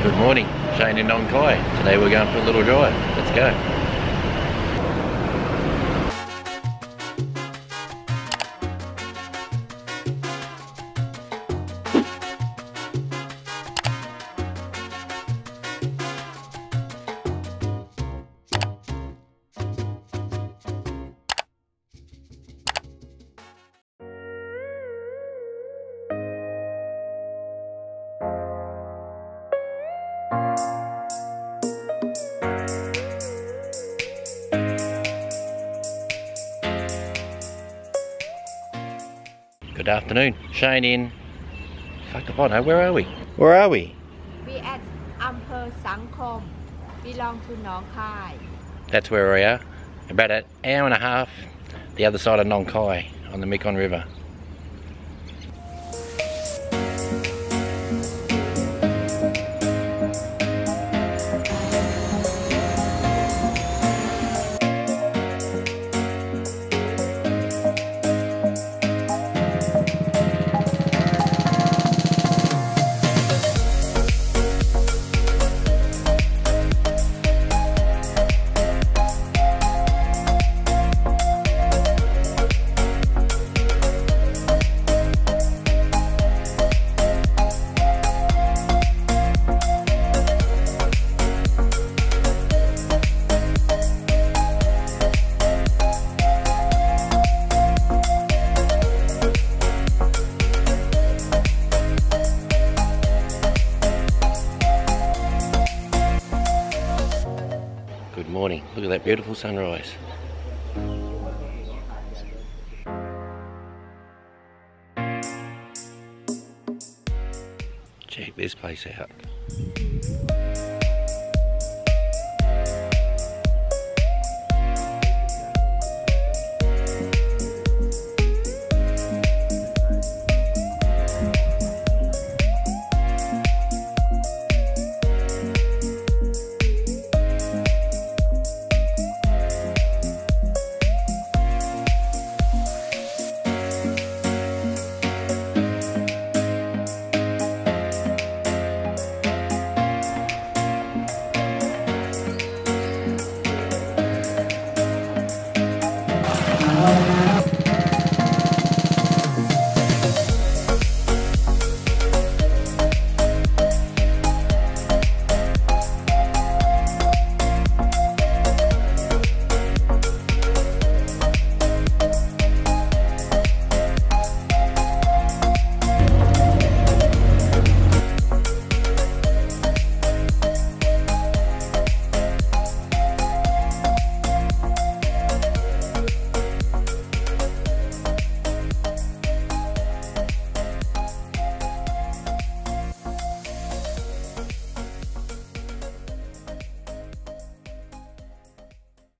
Good morning, Shane in Nong Khai. Today we're going for a little drive. Let's go. Good afternoon, Shane in... Fuck if I know, where are we? Where are we? We at Ampher Sangkom, belong to Nong Khai. That's where we are. About an hour and a half the other side of Nong Khai on the Mekong River. Good morning. Look at that beautiful sunrise. Check this place out.